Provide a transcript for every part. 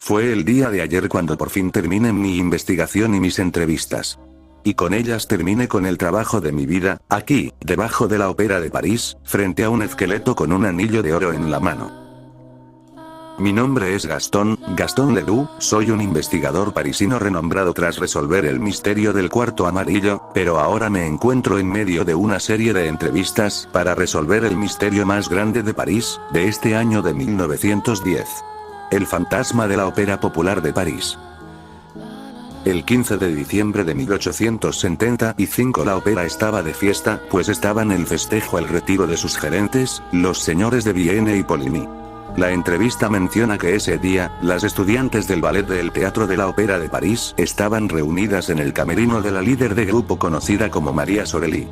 Fue el día de ayer cuando por fin terminé mi investigación y mis entrevistas. Y con ellas terminé con el trabajo de mi vida, aquí, debajo de la Ópera de París, frente a un esqueleto con un anillo de oro en la mano. Mi nombre es Gaston Ledoux, soy un investigador parisino renombrado tras resolver el misterio del cuarto amarillo, pero ahora me encuentro en medio de una serie de entrevistas para resolver el misterio más grande de París, de este año de 1910. El fantasma de la Ópera Popular de París. El 15 de diciembre de 1875 la ópera estaba de fiesta, pues estaba en el festejo el retiro de sus gerentes, los señores de Vienne y Poligny. La entrevista menciona que ese día, las estudiantes del ballet del Teatro de la Ópera de París estaban reunidas en el camerino de la líder de grupo conocida como María Sorelli.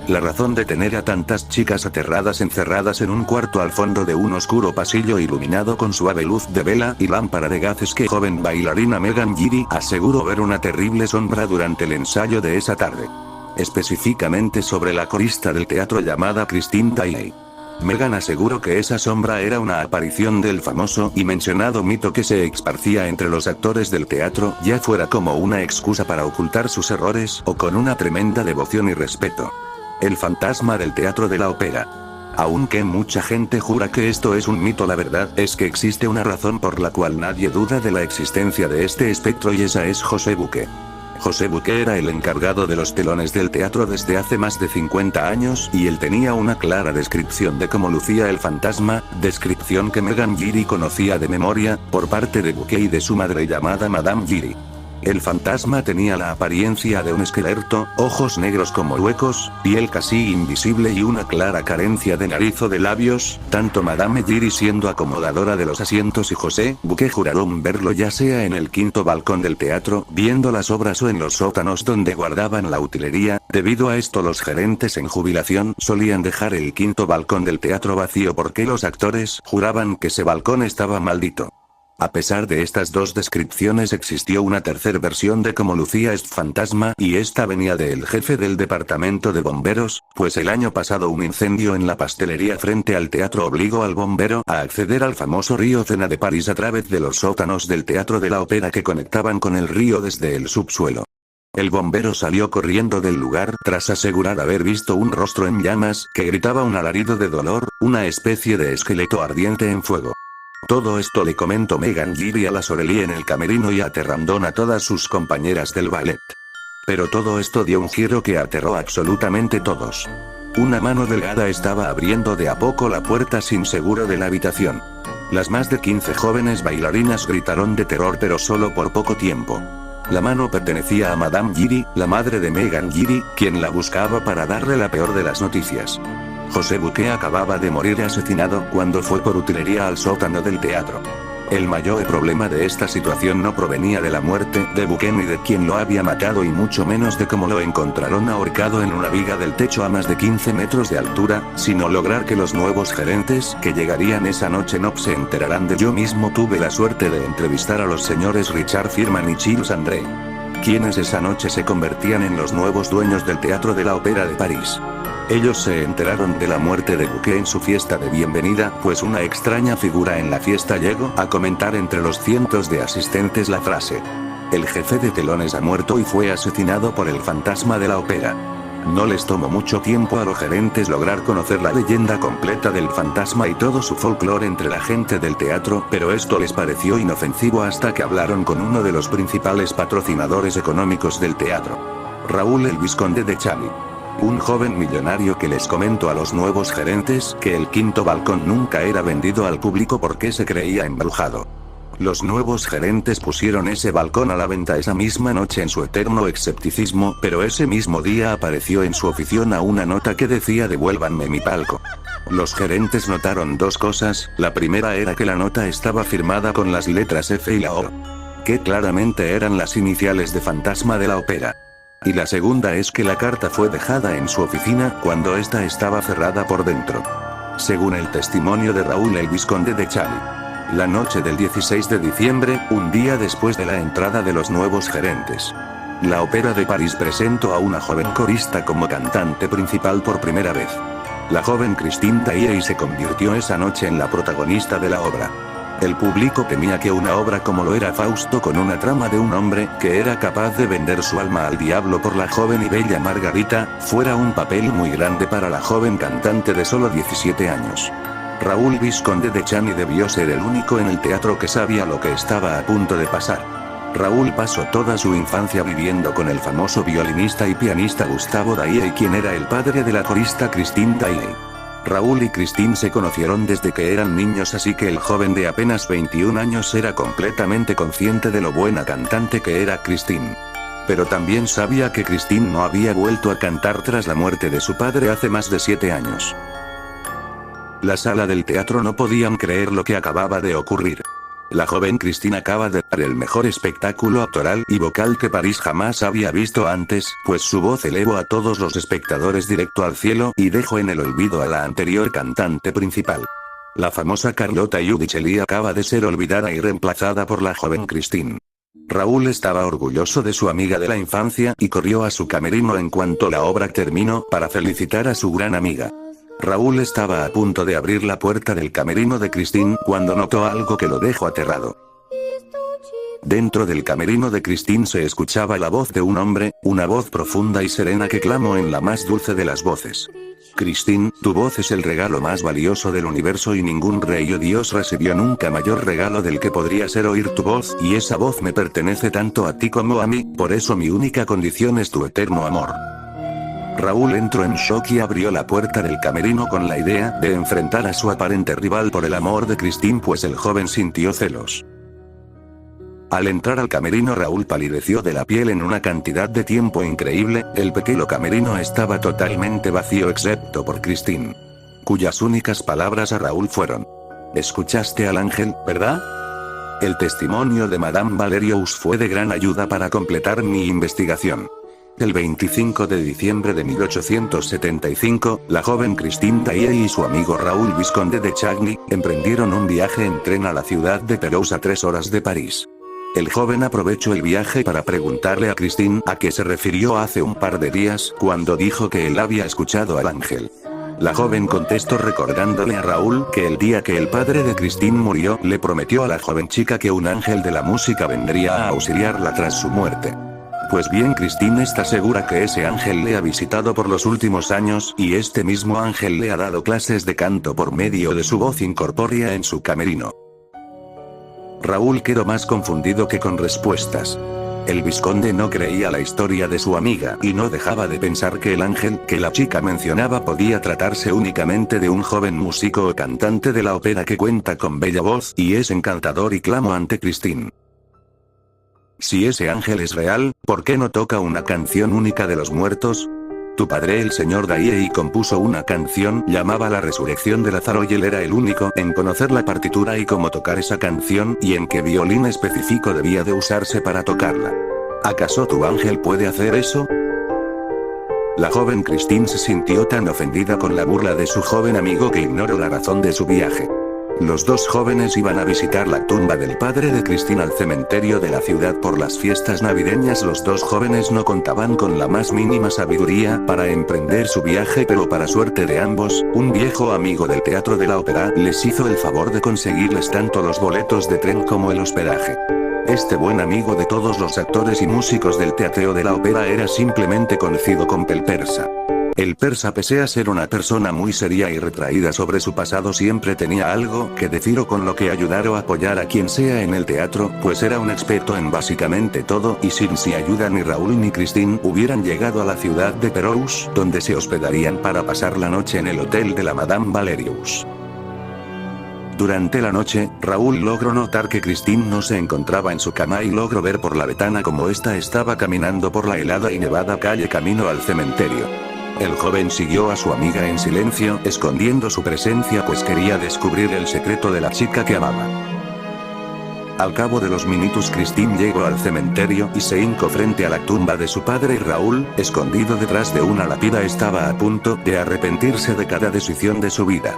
La razón de tener a tantas chicas aterradas encerradas en un cuarto al fondo de un oscuro pasillo iluminado con suave luz de vela y lámpara de gas es que joven bailarina Megan Giry aseguró ver una terrible sombra durante el ensayo de esa tarde. Específicamente sobre la corista del teatro llamada Christine Tailley. Megan aseguró que esa sombra era una aparición del famoso y mencionado mito que se esparcía entre los actores del teatro, ya fuera como una excusa para ocultar sus errores o con una tremenda devoción y respeto. El fantasma del teatro de la ópera. Aunque mucha gente jura que esto es un mito, la verdad es que existe una razón por la cual nadie duda de la existencia de este espectro y esa es José Bouquet. José Bouquet era el encargado de los telones del teatro desde hace más de 50 años y él tenía una clara descripción de cómo lucía el fantasma, descripción que Megan Giry conocía de memoria, por parte de Bouquet y de su madre llamada Madame Giry. El fantasma tenía la apariencia de un esqueleto, ojos negros como huecos, piel casi invisible y una clara carencia de nariz o de labios, tanto Madame Giry siendo acomodadora de los asientos y José Bouquet juraron verlo ya sea en el quinto balcón del teatro, viendo las obras o en los sótanos donde guardaban la utilería. Debido a esto los gerentes en jubilación solían dejar el quinto balcón del teatro vacío porque los actores juraban que ese balcón estaba maldito. A pesar de estas dos descripciones existió una tercera versión de cómo lucía este fantasma y esta venía del jefe del departamento de bomberos, pues el año pasado un incendio en la pastelería frente al teatro obligó al bombero a acceder al famoso río Sena de París a través de los sótanos del teatro de la ópera que conectaban con el río desde el subsuelo. El bombero salió corriendo del lugar tras asegurar haber visto un rostro en llamas que gritaba un alarido de dolor, una especie de esqueleto ardiente en fuego. Todo esto le comentó Megan Giry a la Sorelli en el camerino y aterrando a todas sus compañeras del ballet. Pero todo esto dio un giro que aterró absolutamente todos. Una mano delgada estaba abriendo de a poco la puerta sin seguro de la habitación. Las más de 15 jóvenes bailarinas gritaron de terror pero solo por poco tiempo. La mano pertenecía a Madame Giry, la madre de Megan Giry, quien la buscaba para darle la peor de las noticias. José Bouquet acababa de morir asesinado cuando fue por utilería al sótano del teatro. El mayor problema de esta situación no provenía de la muerte de Bouquet ni de quien lo había matado y mucho menos de cómo lo encontraron ahorcado en una viga del techo a más de 15 metros de altura, sino lograr que los nuevos gerentes que llegarían esa noche no se enteraran de. Yo mismo tuve la suerte de entrevistar a los señores Richard Firman y Gilles André, quienes esa noche se convertían en los nuevos dueños del Teatro de la Ópera de París. Ellos se enteraron de la muerte de Bouquet en su fiesta de bienvenida, pues una extraña figura en la fiesta llegó a comentar entre los cientos de asistentes la frase: "El jefe de telones ha muerto y fue asesinado por el fantasma de la ópera". No les tomó mucho tiempo a los gerentes lograr conocer la leyenda completa del fantasma y todo su folclore entre la gente del teatro, pero esto les pareció inofensivo hasta que hablaron con uno de los principales patrocinadores económicos del teatro, Raúl el Visconde de Chamy. Un joven millonario que les comentó a los nuevos gerentes que el quinto balcón nunca era vendido al público porque se creía embrujado. Los nuevos gerentes pusieron ese balcón a la venta esa misma noche en su eterno escepticismo, pero ese mismo día apareció en su oficina una nota que decía: "Devuélvanme mi palco". Los gerentes notaron dos cosas. La primera era que la nota estaba firmada con las letras F y la O, que claramente eran las iniciales de Fantasma de la Ópera. Y la segunda es que la carta fue dejada en su oficina cuando ésta estaba cerrada por dentro. Según el testimonio de Raúl el Visconde de Chamy, la noche del 16 de diciembre, un día después de la entrada de los nuevos gerentes, la Ópera de París presentó a una joven corista como cantante principal por primera vez. La joven Christine Tailley se convirtió esa noche en la protagonista de la obra. El público temía que una obra como lo era Fausto, con una trama de un hombre que era capaz de vender su alma al diablo por la joven y bella Margarita, fuera un papel muy grande para la joven cantante de solo 17 años. Raúl Visconde de Chani debió ser el único en el teatro que sabía lo que estaba a punto de pasar. Raúl pasó toda su infancia viviendo con el famoso violinista y pianista Gustavo Dailey, quien era el padre de la corista Christine Dailey. Raúl y Christine se conocieron desde que eran niños, así que el joven de apenas 21 años era completamente consciente de lo buena cantante que era Christine. Pero también sabía que Christine no había vuelto a cantar tras la muerte de su padre hace más de 7 años. La sala del teatro no podían creer lo que acababa de ocurrir. La joven Christine acaba de dar el mejor espectáculo actoral y vocal que París jamás había visto antes, pues su voz elevó a todos los espectadores directo al cielo y dejó en el olvido a la anterior cantante principal. La famosa Carlotta Giudicelli acaba de ser olvidada y reemplazada por la joven Christine. Raúl estaba orgulloso de su amiga de la infancia y corrió a su camerino en cuanto la obra terminó para felicitar a su gran amiga. Raúl estaba a punto de abrir la puerta del camerino de Christine cuando notó algo que lo dejó aterrado. Dentro del camerino de Christine se escuchaba la voz de un hombre, una voz profunda y serena que clamó en la más dulce de las voces. Christine, tu voz es el regalo más valioso del universo y ningún rey o dios recibió nunca mayor regalo del que podría ser oír tu voz, y esa voz me pertenece tanto a ti como a mí, por eso mi única condición es tu eterno amor. Raúl entró en shock y abrió la puerta del camerino con la idea de enfrentar a su aparente rival por el amor de Christine, pues el joven sintió celos. Al entrar al camerino, Raúl palideció de la piel en una cantidad de tiempo increíble. El pequeño camerino estaba totalmente vacío excepto por Christine, cuyas únicas palabras a Raúl fueron: «Escuchaste al ángel, ¿verdad?». El testimonio de Madame Valerius fue de gran ayuda para completar mi investigación. El 25 de diciembre de 1875, la joven Christine Dailey y su amigo Raúl Visconde de Chagny emprendieron un viaje en tren a la ciudad de Perous, a 3 horas de París. El joven aprovechó el viaje para preguntarle a Christine a qué se refirió hace un par de días cuando dijo que él había escuchado al ángel. La joven contestó recordándole a Raúl que el día que el padre de Christine murió le prometió a la joven chica que un ángel de la música vendría a auxiliarla tras su muerte. Pues bien, Christine está segura que ese ángel le ha visitado por los últimos años, y este mismo ángel le ha dado clases de canto por medio de su voz incorpórea en su camerino. Raúl quedó más confundido que con respuestas. El vizconde no creía la historia de su amiga y no dejaba de pensar que el ángel que la chica mencionaba podía tratarse únicamente de un joven músico o cantante de la ópera que cuenta con bella voz y es encantador, y clamó ante Christine: «Si ese ángel es real, ¿por qué no toca una canción única de los muertos? Tu padre, el señor Dailey, compuso una canción llamada La Resurrección de Lázaro y él era el único en conocer la partitura y cómo tocar esa canción y en qué violín específico debía de usarse para tocarla. ¿Acaso tu ángel puede hacer eso?». La joven Christine se sintió tan ofendida con la burla de su joven amigo que ignoró la razón de su viaje. Los dos jóvenes iban a visitar la tumba del padre de Christine al cementerio de la ciudad por las fiestas navideñas. Los dos jóvenes no contaban con la más mínima sabiduría para emprender su viaje, pero para suerte de ambos, un viejo amigo del teatro de la ópera les hizo el favor de conseguirles tanto los boletos de tren como el hospedaje. Este buen amigo de todos los actores y músicos del teatro de la ópera era simplemente conocido como el persa. El persa, pese a ser una persona muy seria y retraída sobre su pasado, siempre tenía algo que decir o con lo que ayudar o apoyar a quien sea en el teatro, pues era un experto en básicamente todo, y sin su ayuda ni Raúl ni Christine hubieran llegado a la ciudad de Perous, donde se hospedarían para pasar la noche en el hotel de la Madame Valerius. Durante la noche, Raúl logró notar que Christine no se encontraba en su cama y logró ver por la ventana cómo ésta estaba caminando por la helada y nevada calle camino al cementerio. El joven siguió a su amiga en silencio, escondiendo su presencia, pues quería descubrir el secreto de la chica que amaba. Al cabo de los minutos, Christine llegó al cementerio y se hincó frente a la tumba de su padre, y Raúl, escondido detrás de una lápida, estaba a punto de arrepentirse de cada decisión de su vida.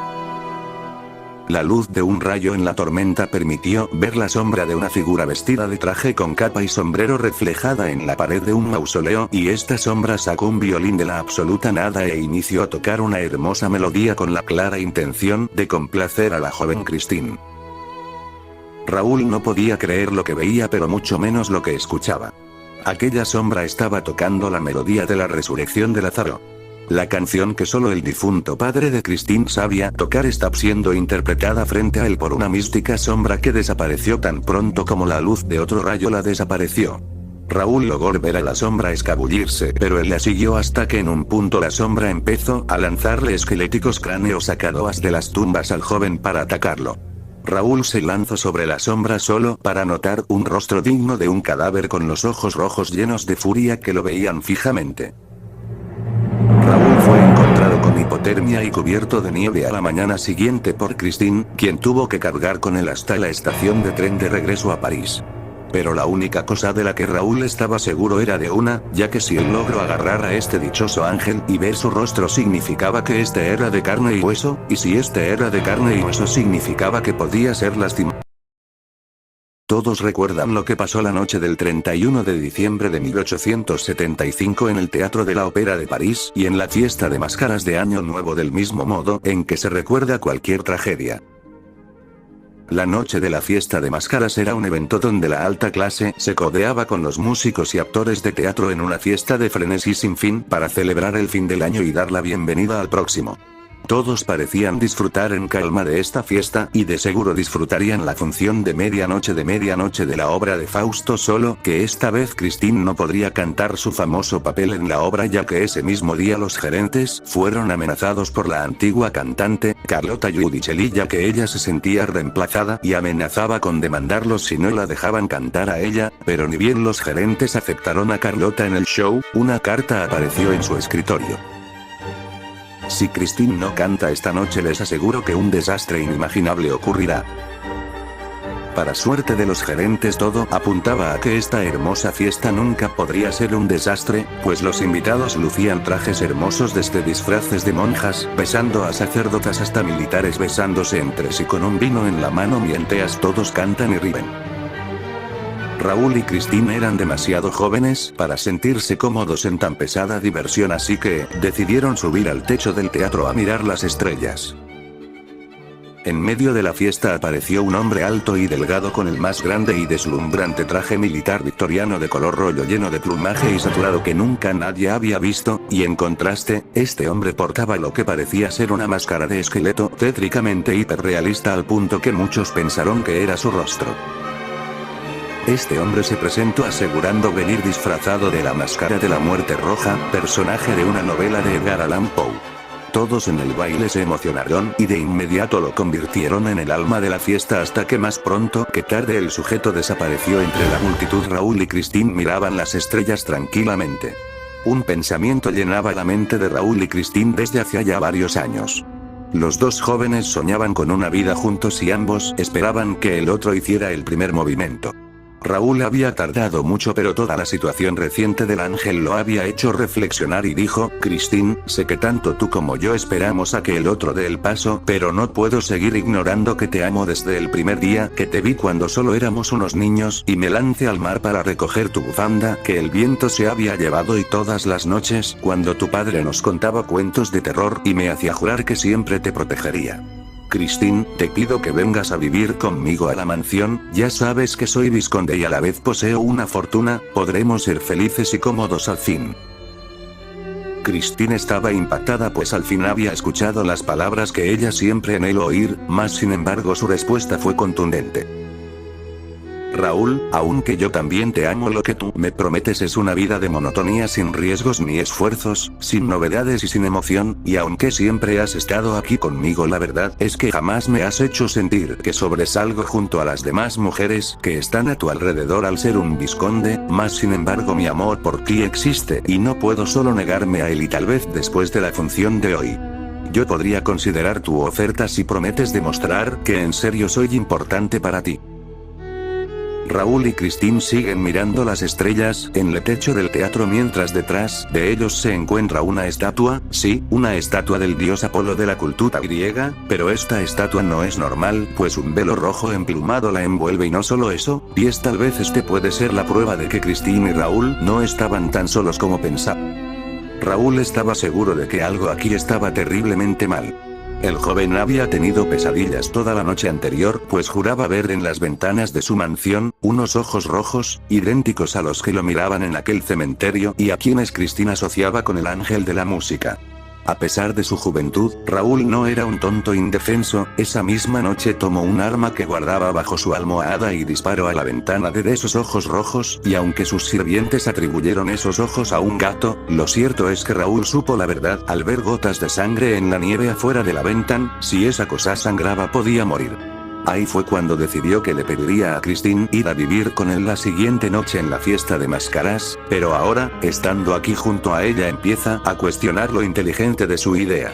La luz de un rayo en la tormenta permitió ver la sombra de una figura vestida de traje con capa y sombrero reflejada en la pared de un mausoleo, y esta sombra sacó un violín de la absoluta nada e inició a tocar una hermosa melodía con la clara intención de complacer a la joven Christine. Raúl no podía creer lo que veía, pero mucho menos lo que escuchaba. Aquella sombra estaba tocando la melodía de la resurrección de Lázaro. La canción que solo el difunto padre de Christine sabía tocar estaba siendo interpretada frente a él por una mística sombra que desapareció tan pronto como la luz de otro rayo la desapareció. Raúl logró ver a la sombra escabullirse, pero él la siguió hasta que en un punto la sombra empezó a lanzarle esqueléticos cráneos sacados de las tumbas al joven para atacarlo. Raúl se lanzó sobre la sombra solo para notar un rostro digno de un cadáver con los ojos rojos llenos de furia que lo veían fijamente. Raúl fue encontrado con hipotermia y cubierto de nieve a la mañana siguiente por Christine, quien tuvo que cargar con él hasta la estación de tren de regreso a París. Pero la única cosa de la que Raúl estaba seguro era de una, ya que si él logró agarrar a este dichoso ángel y ver su rostro significaba que este era de carne y hueso, y si este era de carne y hueso significaba que podía ser lastimado. Todos recuerdan lo que pasó la noche del 31 de diciembre de 1875 en el Teatro de la Ópera de París y en la fiesta de máscaras de Año Nuevo, del mismo modo en que se recuerda cualquier tragedia. La noche de la fiesta de máscaras era un evento donde la alta clase se codeaba con los músicos y actores de teatro en una fiesta de frenesí sin fin para celebrar el fin del año y dar la bienvenida al próximo. Todos parecían disfrutar en calma de esta fiesta, y de seguro disfrutarían la función de medianoche de la obra de Fausto, solo que esta vez Christine no podría cantar su famoso papel en la obra, ya que ese mismo día los gerentes fueron amenazados por la antigua cantante, Carlotta Giudicelli, ya que ella se sentía reemplazada y amenazaba con demandarlos si no la dejaban cantar a ella, pero ni bien los gerentes aceptaron a Carlotta en el show, una carta apareció en su escritorio. Si Christine no canta esta noche, les aseguro que un desastre inimaginable ocurrirá. Para suerte de los gerentes, todo apuntaba a que esta hermosa fiesta nunca podría ser un desastre, pues los invitados lucían trajes hermosos, desde disfraces de monjas, besando a sacerdotas, hasta militares besándose entre sí con un vino en la mano mientras todos cantan y ríen. Raúl y Christine eran demasiado jóvenes para sentirse cómodos en tan pesada diversión, así que decidieron subir al techo del teatro a mirar las estrellas. En medio de la fiesta apareció un hombre alto y delgado con el más grande y deslumbrante traje militar victoriano de color rollo lleno de plumaje y saturado que nunca nadie había visto, y en contraste, este hombre portaba lo que parecía ser una máscara de esqueleto tétricamente hiperrealista al punto que muchos pensaron que era su rostro. Este hombre se presentó asegurando venir disfrazado de la Máscara de la Muerte Roja, personaje de una novela de Edgar Allan Poe. Todos en el baile se emocionaron y de inmediato lo convirtieron en el alma de la fiesta, hasta que más pronto que tarde el sujeto desapareció entre la multitud. Raúl y Christine miraban las estrellas tranquilamente. Un pensamiento llenaba la mente de Raúl y Christine desde hacía ya varios años. Los dos jóvenes soñaban con una vida juntos y ambos esperaban que el otro hiciera el primer movimiento. Raúl había tardado mucho, pero toda la situación reciente del ángel lo había hecho reflexionar y dijo: Christine, sé que tanto tú como yo esperamos a que el otro dé el paso, pero no puedo seguir ignorando que te amo desde el primer día que te vi cuando solo éramos unos niños y me lancé al mar para recoger tu bufanda que el viento se había llevado, y todas las noches, cuando tu padre nos contaba cuentos de terror y me hacía jurar que siempre te protegería. Christine, te pido que vengas a vivir conmigo a la mansión, ya sabes que soy vizconde y a la vez poseo una fortuna, podremos ser felices y cómodos al fin. Christine estaba impactada, pues al fin había escuchado las palabras que ella siempre anheló oír, mas sin embargo su respuesta fue contundente. Raúl, aunque yo también te amo, lo que tú me prometes es una vida de monotonía sin riesgos ni esfuerzos, sin novedades y sin emoción, y aunque siempre has estado aquí conmigo, la verdad es que jamás me has hecho sentir que sobresalgo junto a las demás mujeres que están a tu alrededor al ser un vizconde, mas sin embargo mi amor por ti existe y no puedo solo negarme a él, y tal vez después de la función de hoy yo podría considerar tu oferta si prometes demostrar que en serio soy importante para ti. Raúl y Christine siguen mirando las estrellas en el techo del teatro mientras detrás de ellos se encuentra una estatua, sí, una estatua del dios Apolo de la cultura griega, pero esta estatua no es normal, pues un velo rojo emplumado la envuelve, y no solo eso, y tal vez este puede ser la prueba de que Christine y Raúl no estaban tan solos como pensaban. Raúl estaba seguro de que algo aquí estaba terriblemente mal. El joven había tenido pesadillas toda la noche anterior, pues juraba ver en las ventanas de su mansión, unos ojos rojos, idénticos a los que lo miraban en aquel cementerio y a quienes Christine asociaba con el ángel de la música. A pesar de su juventud, Raúl no era un tonto indefenso. Esa misma noche tomó un arma que guardaba bajo su almohada y disparó a la ventana de esos ojos rojos, y aunque sus sirvientes atribuyeron esos ojos a un gato, lo cierto es que Raúl supo la verdad al ver gotas de sangre en la nieve afuera de la ventana. Si esa cosa sangraba podía morir. Ahí fue cuando decidió que le pediría a Christine ir a vivir con él la siguiente noche en la fiesta de máscaras, pero ahora, estando aquí junto a ella, empieza a cuestionar lo inteligente de su idea.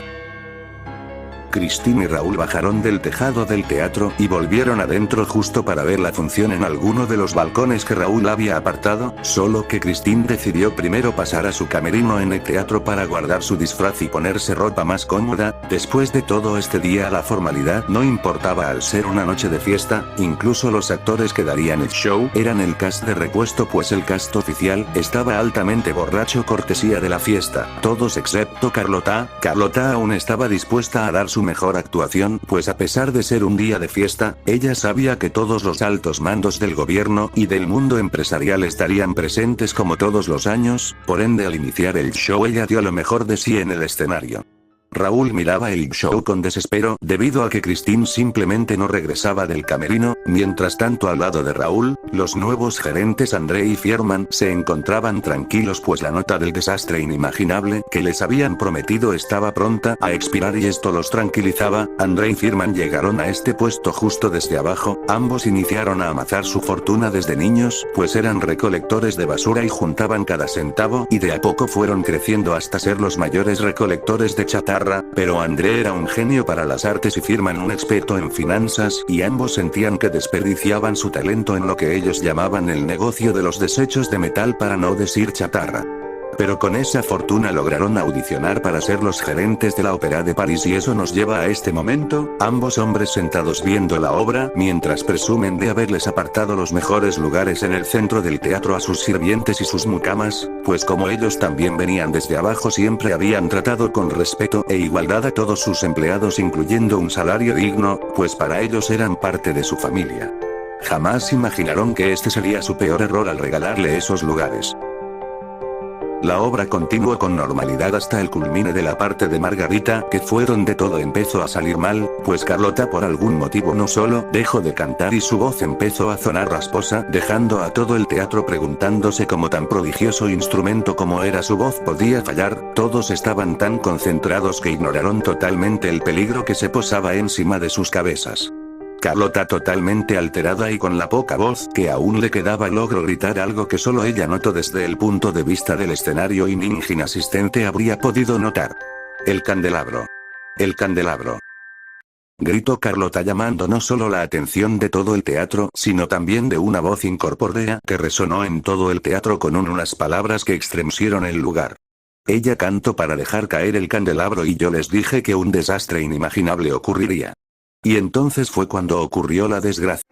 Christine y Raúl bajaron del tejado del teatro y volvieron adentro justo para ver la función en alguno de los balcones que Raúl había apartado, solo que Christine decidió primero pasar a su camerino en el teatro para guardar su disfraz y ponerse ropa más cómoda. Después de todo este día la formalidad no importaba al ser una noche de fiesta, incluso los actores que darían el show eran el cast de repuesto, pues el cast oficial estaba altamente borracho cortesía de la fiesta, todos excepto Carlota. Carlota aún estaba dispuesta a dar su mejor actuación, pues a pesar de ser un día de fiesta, ella sabía que todos los altos mandos del gobierno y del mundo empresarial estarían presentes como todos los años, por ende al iniciar el show ella dio lo mejor de sí en el escenario. Raúl miraba el show con desespero, debido a que Christine simplemente no regresaba del camerino. Mientras tanto, al lado de Raúl, los nuevos gerentes André y Fierman se encontraban tranquilos, pues la nota del desastre inimaginable que les habían prometido estaba pronta a expirar y esto los tranquilizaba. André y Fierman llegaron a este puesto justo desde abajo. Ambos iniciaron a amasar su fortuna desde niños, pues eran recolectores de basura y juntaban cada centavo, y de a poco fueron creciendo hasta ser los mayores recolectores de chatarra. Pero André era un genio para las artes y Fierman un experto en finanzas, y ambos sentían que desperdiciaban su talento en lo que ellos llamaban el negocio de los desechos de metal, para no decir chatarra. Pero con esa fortuna lograron audicionar para ser los gerentes de la Ópera de París, y eso nos lleva a este momento, ambos hombres sentados viendo la obra, mientras presumen de haberles apartado los mejores lugares en el centro del teatro a sus sirvientes y sus mucamas, pues como ellos también venían desde abajo siempre habían tratado con respeto e igualdad a todos sus empleados, incluyendo un salario digno, pues para ellos eran parte de su familia. Jamás imaginaron que este sería su peor error al regalarle esos lugares. La obra continuó con normalidad hasta el culmine de la parte de Margarita, que fue donde todo empezó a salir mal, pues Carlota por algún motivo no solo dejó de cantar y su voz empezó a sonar rasposa, dejando a todo el teatro preguntándose cómo tan prodigioso instrumento como era su voz podía fallar. Todos estaban tan concentrados que ignoraron totalmente el peligro que se posaba encima de sus cabezas. Carlota, totalmente alterada y con la poca voz que aún le quedaba, logró gritar algo que solo ella notó desde el punto de vista del escenario y ningún asistente habría podido notar. El candelabro. El candelabro. Gritó Carlota, llamando no solo la atención de todo el teatro, sino también de una voz incorpórea que resonó en todo el teatro con unas palabras que estremecieron el lugar. Ella cantó para dejar caer el candelabro y yo les dije que un desastre inimaginable ocurriría. Y entonces fue cuando ocurrió la desgracia.